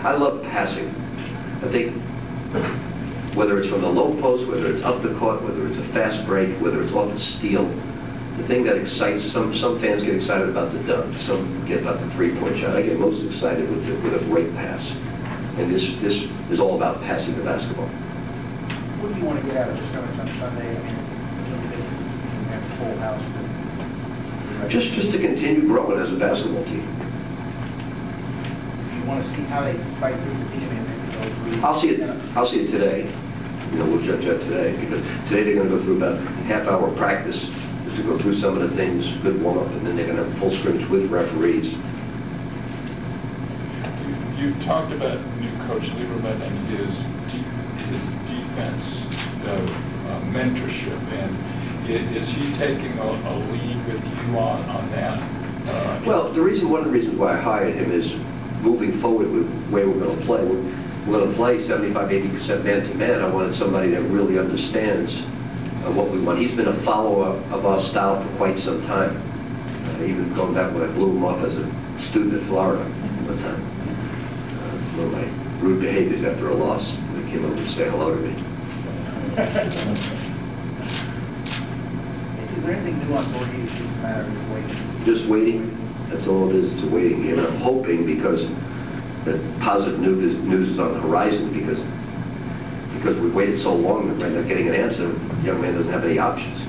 I love passing. I think whether it's from the low post, whether it's up the court, whether it's a fast break, whether it's off the steal, the thing that excites, some fans get excited about the dunk, some get about the three-point shot. I get most excited with a great pass. And this is all about passing the basketball. What do you want to get out of the scrimmage on Sunday? I mean, it's a little different. You have a full house. But just to continue growing as a basketball team. you want to see how they fight through the team and maybe go through. I'll see it today. You know, we'll judge that today, because today they're going to go through about a half-hour practice just to go through some of the things, good warm-up, and then they're going to have full scrimmage with referees. You talked about new coach Lieberman and his defense mentorship, and is he taking a lead with you on that? Well, one of the reasons why I hired him is moving forward with the way we're going to play. We're going to play 75–80% man-to-man. I wanted somebody that really understands what we want. He's been a follower of our style for quite some time, even going back when I blew him off as a student at Florida one time. One of my rude behaviors after a loss. They came over to say hello to me. Is there anything new on board? It's just a matter of waiting. Just waiting. That's all it is. It's a waiting game. And I'm hoping, because the positive news is on the horizon, because we've waited so long and we're not getting an answer, the young man doesn't have any options.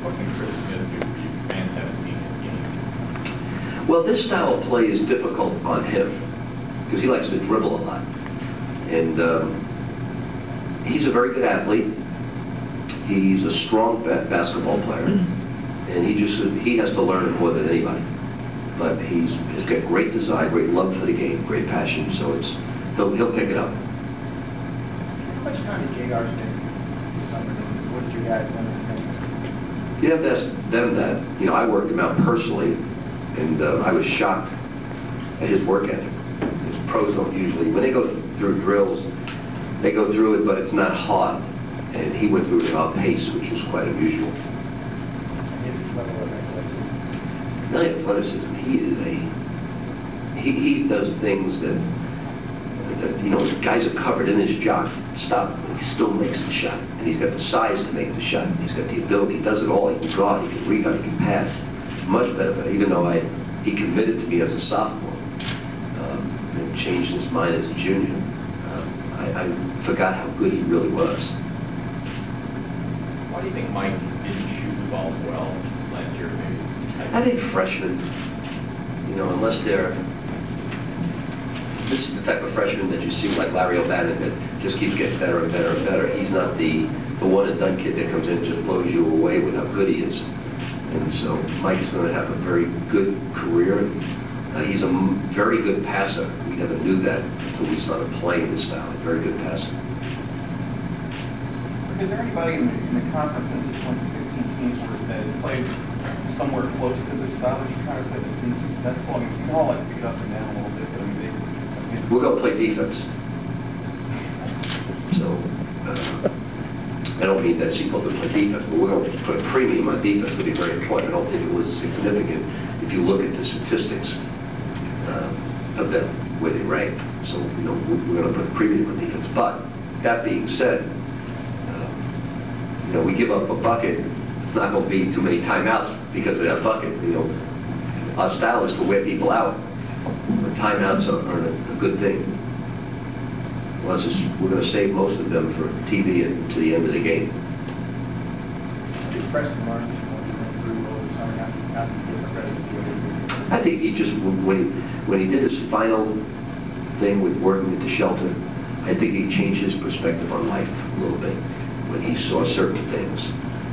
What can Chris Smith do for you? Fans haven't seen his game. Well, this style of play is difficult on him because he likes to dribble a lot. And he's a very good athlete. He's a strong basketball player. And he has to learn it more than anybody. But he's got great desire, great love for the game, great passion. So he'll pick it up. How much time did JR spend this summer? What did you guys want to think? You have to ask them that. You know, I worked him out personally, and I was shocked at his work ethic. His pros don't usually, when they go through drills, they go through it, but it's not hard. And he went through it at our pace, which was quite unusual. Not athleticism. He does things that you know, guys are covered in his job. Stop. He still makes the shot, and he's got the size to make the shot. He's got the ability. He does it all. He can guard. He can rebound. He can pass. Much better. But even though he committed to me as a sophomore, and changed his mind as a junior, I forgot how good he really was. Why do you think Mike didn't shoot the ball well last year? I think freshmen, you know, unless this is the type of freshman that you see like Larry O'Bannon that just keeps getting better and better and better. He's not the one and done kid that comes in and just blows you away with how good he is. And so Mike is going to have a very good career. He's a very good passer. We never knew that until we started playing this style. A very good passer. Is there anybody in the conference since it's 2016 teams that has played somewhere close to this style that you kind of play that's been successful? I mean, Seton Hall likes to get up and down a little bit, but I mean, we're going to play defense. So, I don't mean that Seton Hall doesn't play defense, but we're going to put a premium on defense. It would be very important. I don't think it was significant if you look at the statistics of them, where they rank. So, you know, we're going to put a premium on defense. But, that being said, you know, we give up a bucket. It's not going to be too many timeouts because of that bucket. You know, our style is to wear people out. But timeouts are a good thing. Unless we're going to save most of them for TV and to the end of the game. Is Preston Martin through over the summer has to get ready to do it? I think he just, when he did his final thing with working at the shelter, I think he changed his perspective on life a little bit. When he saw certain things,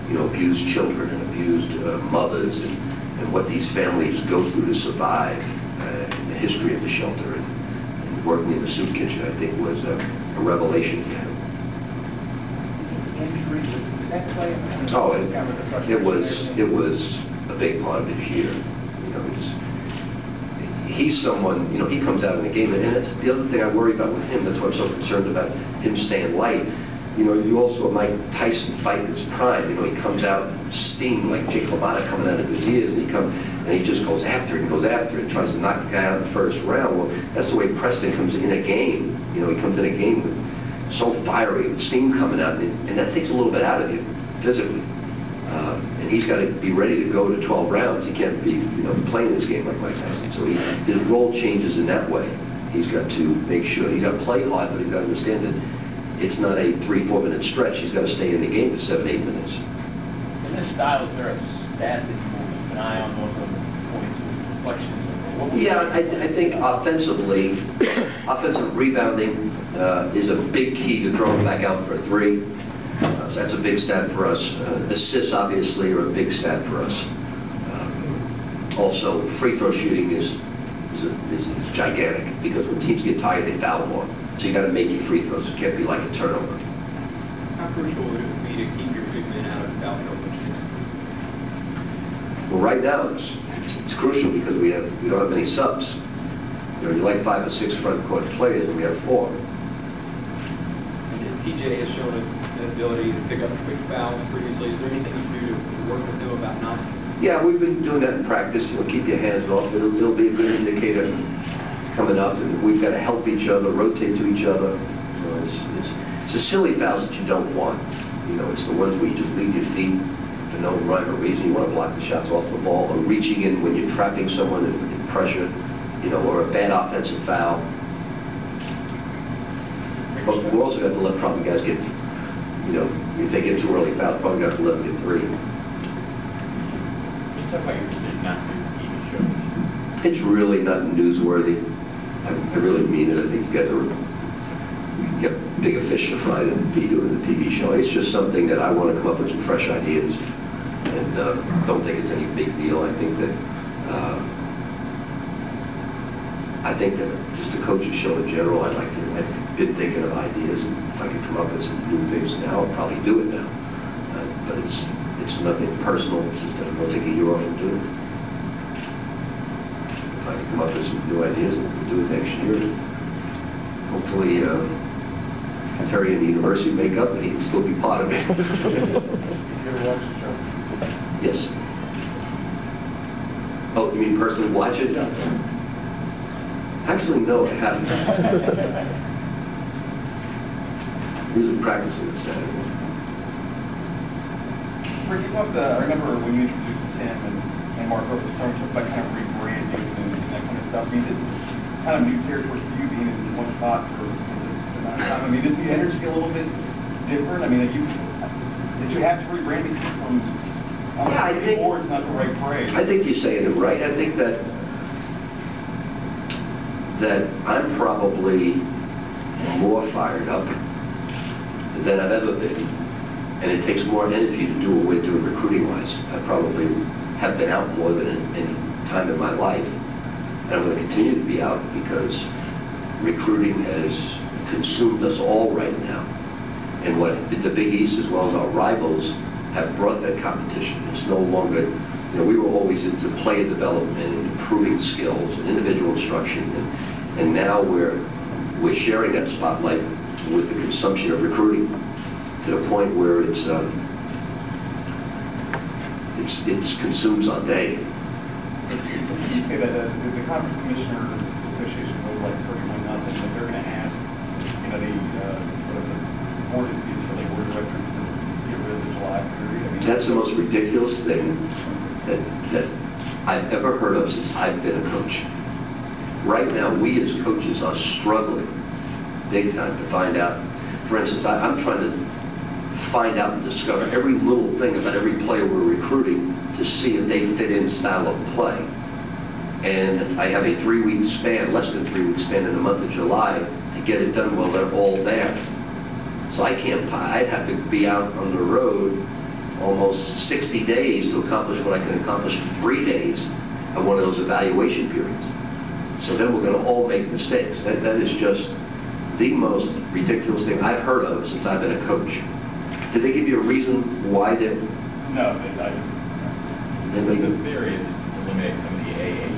you know, abused children and abused mothers and what these families go through to survive, and the history of the shelter and working in the soup kitchen, I think was a revelation for him. His injury, did that play? Oh, it was a big part of his year. You know, he's someone, you know, he comes out in the game, and that's the other thing I worry about with him. That's why I'm so concerned about him staying light. You know, you also Mike Tyson fight in his prime. You know, he comes out steam like Jake LaMotta coming out of his ears, and and he just goes after it and goes after it, tries to knock the guy out in the first round. Well, that's the way Preston comes in a game. You know, he comes in a game with so fiery, with steam coming out, and that takes a little bit out of you physically. And he's got to be ready to go to 12 rounds. He can't be, you know, playing this game like Mike Tyson. So his role changes in that way. He's got to make sure, he's got to play hard, but he's got to understand that it's not a 3-4 minute stretch. He's got to stay in the game for 7-8 minutes. In this style, is there a stat that you will keep an eye on, those points, reflections? Yeah, I think offensively, offensive rebounding is a big key to throwing back out for a three. So that's a big stat for us. Assists, obviously, are a big stat for us. Also, free throw shooting is gigantic, because when teams get tired, they foul more. So you got to make your free throws. It can't be like a turnover. How crucial would it be to keep your big men out of foul trouble? Well, right now it's crucial because we don't have many subs. You know, you like 5 or 6 front court players, and we have 4. And TJ has shown the ability to pick up quick fouls previously. Is there anything you do to work with him about not? Yeah, we've been doing that in practice. You know, keep your hands off. It'll be a good indicator coming up, and we've got to help each other, rotate to each other. You know, it's the silly fouls that you don't want. You know, it's the ones where you just leave your feet for no rhyme or reason. You want to block the shots off the ball, or reaching in when you're trapping someone in pressure, you know, or a bad offensive foul. But we also got to let probably guys get, you know, if they get too early fouls, probably got to let them get 3. You talk about your decision not to do TV shows. It's really not newsworthy. I really mean it. I think you guys are get bigger fish to fry than be doing the TV show. It's just something that I want to come up with some fresh ideas, and don't think it's any big deal. I think that just a coach's show in general, I've been thinking of ideas, and if I could come up with some new things now, I'll probably do it now. But it's nothing personal. It's just that I'm going to take a year off and do it. If I can come up with some new ideas, and we'll do it next year. Hopefully, Terry and the university make up, and he can still be part of it. You ever watch the show? Yes. Oh, you mean personally watch it? Actually, no, I haven't. Usually practicing it Saturday. Rick, you talked, I remember when you introduced Tim and Mark over the summer, talked about kind of rebranding and that kind of stuff. I mean, this is kind of new territory for you, being in one spot for this amount of time. I mean, is the energy a little bit different? I mean, did you have to rebrand it from, Yeah, I think, or it's not the right phrase? I think you're saying it right. I think that I'm probably more fired up than I've ever been. And it takes more energy to do what we're doing recruiting-wise. I probably have been out more than any time in my life. And I'm going to continue to be out because recruiting has consumed us all right now. And what the Big East, as well as our rivals, have brought that competition. It's no longer, you know, we were always into player development and improving skills and individual instruction. And now we're sharing that spotlight with the consumption of recruiting, to the point where it consumes our day. You say that the Conference Commissioners Association was like 31-0, that they're going to ask, you know, the board of the board of directors to get rid of the July period. I mean, That's the most ridiculous thing that I've ever heard of since I've been a coach. Right now, we as coaches are struggling big time to find out. For instance, I'm trying to find out and discover every little thing about every player we're recruiting to see if they fit in style of play. And I have a 3-week span, less than 3-week span in the month of July to get it done while they're all there. So I'd have to be out on the road almost 60 days to accomplish what I can accomplish in 3 days of one of those evaluation periods. So then we're going to all make mistakes. That is just the most ridiculous thing I've heard of since I've been a coach. Did they give you a reason why they... No, I just... The theory is to eliminate some of the AAU.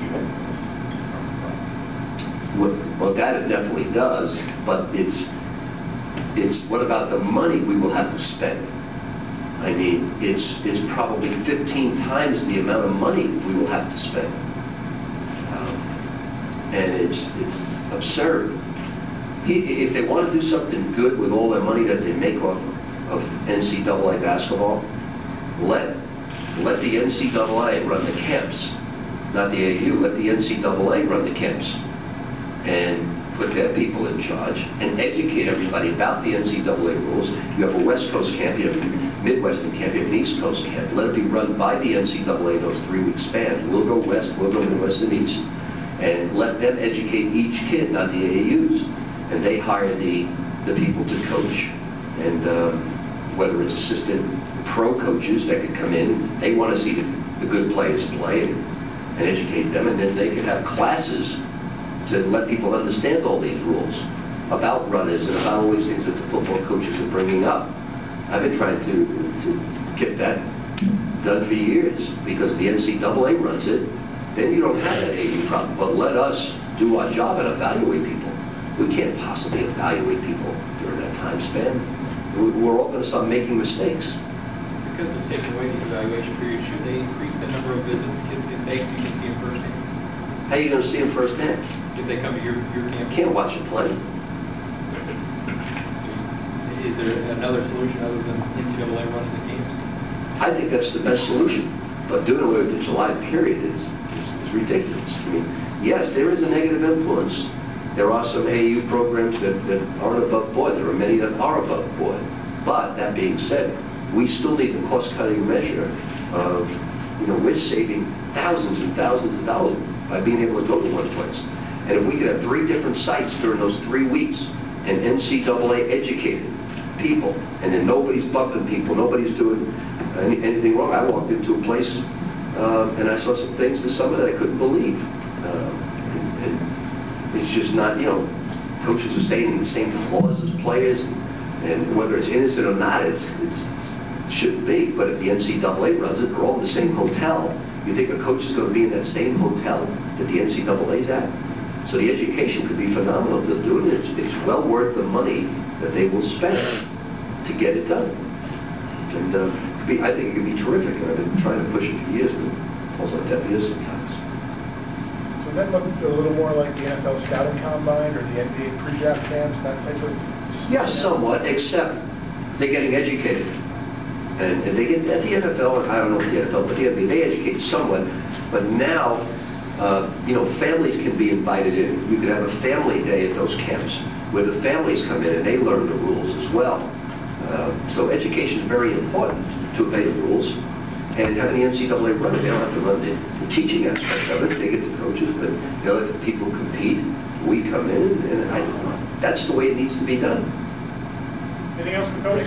Well, that it definitely does, but it's what about the money we will have to spend? I mean, it's probably 15 times the amount of money we will have to spend. And it's absurd. If they want to do something good with all their money that they make off of NCAA basketball, let the NCAA run the camps, not the AU. Let the NCAA run the camps and put their people in charge and educate everybody about the NCAA rules. You have a West Coast camp, you have a Midwestern camp, you have an East Coast camp. Let it be run by the NCAA in those 3-week spans. We'll go west, we'll go Midwest and East. And let them educate each kid, not the AAUs. And they hire the people to coach. And whether it's assistant pro coaches that could come in, they want to see the good players play and educate them. And then they could have classes to let people understand all these rules about runners and about all these things that the football coaches are bringing up. I've been trying to get that done for years because the NCAA runs it. Then you don't have that AU problem. But let us do our job and evaluate people. We can't possibly evaluate people during that time span. We're all going to start making mistakes. Because of taking away the evaluation period, should they increase the number of visits kids can take so you can see them firsthand? How are you going to see them firsthand? If they come to your camp? You can't watch them play. Is there another solution other than NCAA running the games? I think that's the best solution. But doing away with the July period is ridiculous. I mean, yes, there is a negative influence. There are some AAU programs that aren't above board. There are many that are above board. But that being said, we still need the cost-cutting measure of, we're saving thousands and thousands of dollars by being able to go to one place. And if we could have 3 different sites during those 3 weeks and NCAA educated people, and then nobody's bumping people, nobody's doing anything wrong. I walked into a place and I saw some things this summer that I couldn't believe. And it's just not, coaches are staying in the same floors as players, and whether it's innocent or not, it shouldn't be. But if the NCAA runs it, they're all in the same hotel. You think a coach is going to be in that same hotel that the NCAA's at? So the education could be phenomenal if they're doing it. It's well worth the money that they will spend to get it done. And I think it could be terrific. And I've been trying to push it for years, but it falls on deaf ears sometimes. So that look a little more like the NFL scouting combine or the NBA pre-draft camps, that type of... Yeah, somewhat, except they're getting educated. And they get at the NFL, I don't know what the NFL, but the NBA, they educate somewhat. But now, families can be invited in. You could have a family day at those camps where the families come in and they learn the rules as well. So education is very important to obey the rules. And having the NCAA run it, they don't have to run the teaching aspect of it. They get the coaches, but they let the people compete. We come in, and that's the way it needs to be done. Anything else for Cody?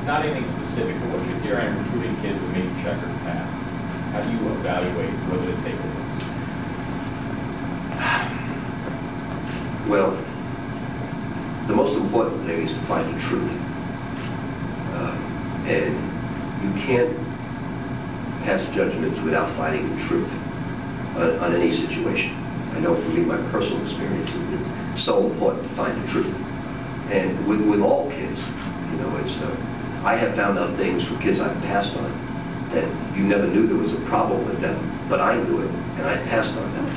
Not anything specific, but what you're here and recruiting kids who make checkered passes. How do you evaluate whether to take a risk? Well, the most important thing is to find the truth. And you can't pass judgments without finding the truth on any situation. I know for me, my personal experience, it's so important to find the truth. And with all kids, I have found out things from kids I've passed on that you never knew there was a problem with them, but I knew it, and I passed on them.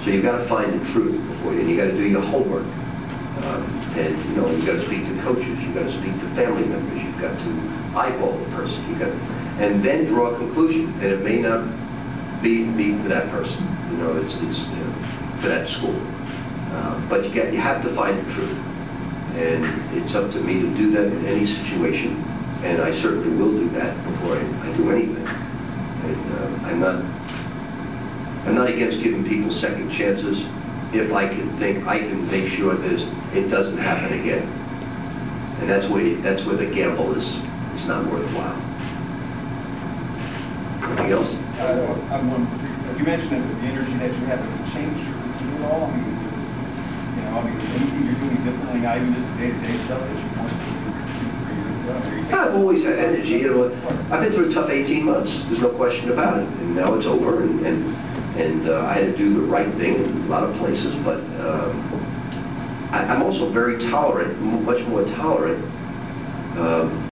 So you've got to find the truth before you, and you got to do your homework. And you've got to speak to coaches, you've got to speak to family members, you've got to eyeball the person, and then draw a conclusion. And it may not be for that person, it's for that school. But you have to find the truth. And it's up to me to do that in any situation, and I certainly will do that before I do anything. And I'm not against giving people second chances if I can make sure it doesn't happen again. And that's where the gamble is not worthwhile. Anything else? You mentioned that the energy that you have to change your routine at all. I mean, is this, anything you're doing differently, not even just day-to-day stuff that you wanted to do 2-3 years ago? I've always had energy. I've been through a tough 18 months. There's no question about it. And now it's over, and I had to do the right thing in a lot of places. But I'm also very tolerant, much more tolerant